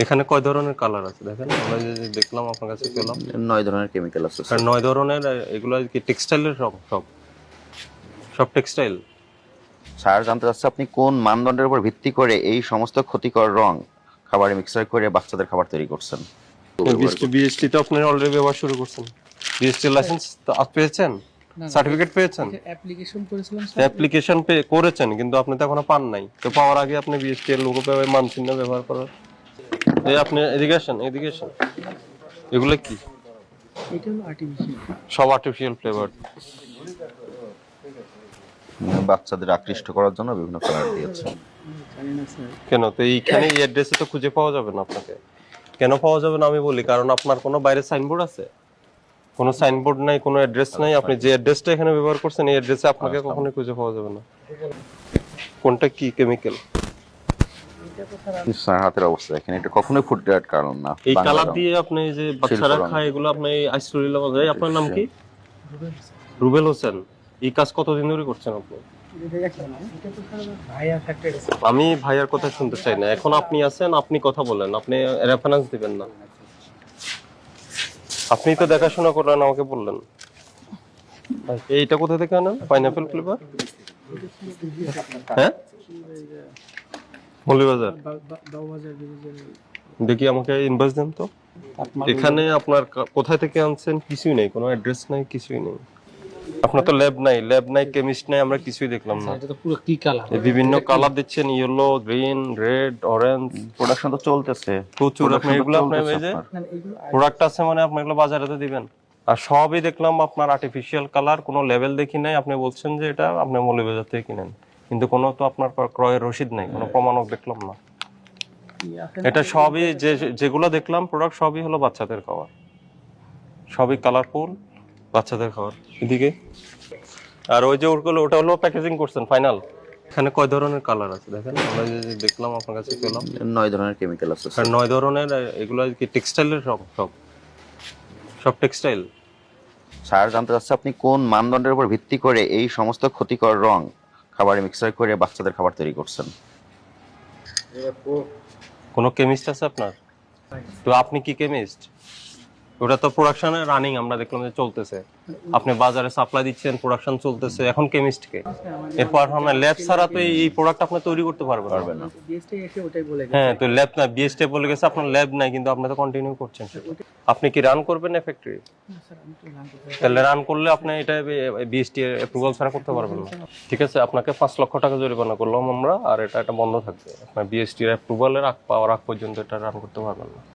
এখানে কয় ধরনের কালার আছে দেখেন, আমরা যে দেখলাম আপনার কাছে পেলাম 9 ধরনের কেমিক্যাল আছে আর 9 ধরনের। এগুলো কি টেক্সটাইলের? সব সব সব টেক্সটাইল। স্যার জানতে চাচ্ছে আপনি কোন মানদণ্ডের উপর ভিত্তি করে এই সমস্ত ক্ষতিকর রং খাবারে মিক্সার করে বাচ্চাদের খাবার তৈরি করছেন? বিএসটি তো আপনি অলরেডি ব্যবহার শুরু করছেন। বিএসটি লাইসেন্স তো পেয়েছেন, সার্টিফিকেট পেয়েছেন, অ্যাপ্লিকেশন করেছিলাম অ্যাপ্লিকেশন করেছেন, কিন্তু আপনি তো এখনো পান নাই। তো পাওয়ার আগে আপনি বিএসটি এর লোগো পেয়ে মানচিহ্ন ব্যবহার করার এই আপনি এডুকেশন এগুলো কি? এটা হলো আর্টিফিশিয়াল। সব আর্টিফিশিয়াল ফ্লেভার। বাচ্চাদের আকৃষ্ট করার জন্য বিভিন্ন কালার দিয়েছে। জানি না স্যার। কেন? তো এইখানে এই অ্যাড্রেসে তো খুঁজে পাওয়া যাবে না আপনাকে। কেন পাওয়া যাবে না আমি বলি, কারণ আপনার কোনো বাইরে সাইনবোর্ড আছে? কোনো সাইনবোর্ড নাই, কোনো অ্যাড্রেস নাই। আপনি যে অ্যাড্রেসটা এখানে ব্যবহার করছেন এই অ্যাড্রেসে আপনাকে কখনোই খুঁজে পাওয়া যাবে না। কোনটা কি কেমিক্যাল? স্যার হাতের অবস্থা এখানে এটা কখনোই ফুড গ্রেড কারণ না। এই বাংলা কালার রং। দিয়ে আপনি যে বাচ্চারা শিল্প রং। খায় এগুলো আপনি আইসক্রিম লাগায়। আপনার নাম কি? রুবেল হোসেন। এই কাজ কতদিন ধরে করছেন আপনি? ভাইয়া ফ্যাক্টরি। আমি ভাইয়ার কথা শুনতে চাই না। এখন আপনি আছেন, আপনি কথা বলেন, আপনি রেফারেন্স দিবেন না। আপনি তো দেখাশোনা করলেন, আমাকে বললেন। এইটা কোথা থেকে আনেন? Pineapple flavour? হ্যাঁ, মৌলভীবাজার। বাবুবাজার বিভাগের দেখি আমাকে ইনভয়েস দেন তো। এখানে আপনার কোথায় থেকে আনছেন কিছুই নেই, কোনো অ্যাড্রেস নাই, কিছুই নেই। আপনার তো ল্যাব নাই, কেমিস্ট নাই, আমরা কিছুই দেখলাম না। এটা তো পুরো কি কালার? এই বিভিন্ন কালার দিচ্ছেন, yellow, green, red, orange. Production তো চলতেছে প্রচুর। আপনি এগুলো আপনার এই যে প্রোডাক্ট আছে মানে আপনি এগুলো বাজারে তো দিবেন। আর সবই দেখলাম আপনার আর্টিফিশিয়াল কালার, কোনো লেভেল দেখি নাই। আপনি বলছেন যে এটা আপনি মৌলভীবাজার থেকে কিনেন, কিন্তু কোনো তো আপনার ক্রয়ের রসিদ নাই, কোনো প্রমাণক দেখলাম না। এটা সবই যেগুলো দেখলাম প্রোডাক্ট সবই হলো বাচ্চাদের খাবার, সবই কালারফুল বাচ্চাদের খাবার। এদিকে আর ওই যে ওটা হলো প্যাকেজিং করছেন ফাইনাল। এখানে কয় ধরনের কালার আছে দেখেন, আমরা যে দেখলাম আপনার কাছে পেলাম 9 ধরনের কেমিক্যাল আছে আর 9 ধরনের। এগুলো কি টেক্সটাইলের? সব সব সব টেক্সটাইল। স্যার জানতে চাচ্ছে আপনি কোন মানদণ্ডের উপর ভিত্তি করে এই সমস্ত ক্ষতিকর রং খাবারে মিক্সার করে বাচ্চাদের খাবার তৈরি করছেন? কোনো কেমিস্ট আছে আপনার? তো আপনি কি কেমিস্ট? ওটা তো প্রোডাকশনে রানিং, আমরা দেখলাম যে চলতেছে। আপনি বাজারে সাপ্লাই দিচ্ছেন, প্রোডাকশন চলতেছে, এখন কেমিস্ট কে? এরপর আমরা ল্যাব ছাড়া তো এই প্রোডাক্ট আপনি তৈরি করতে পারবেন না। বিএসটি এসে ওটাই বলে গেছে। হ্যাঁ, তো ল্যাব না, বিএসটি বলে গেছে আপনার ল্যাব নাই, কিন্তু আপনি তো কন্টিনিউ করছেন সেটা। আপনি কি রান করবেন না ফ্যাক্টরি? স্যার আমি তো জানতে চাই। তাহলে রান করলে আপনি এটা বিএসটি অ্যাপ্রুভাল ছাড়া করতে পারবেন না। ঠিক আছে, আপনাকে 5 লক্ষ টাকা জরিমানা করলাম আমরা, আর এটা বন্ধ থাকবে। আপনার বিএসটি অ্যাপ্রুভালের পাওয়ার আগ পর্যন্ত এটা রান করতে পারবেন না।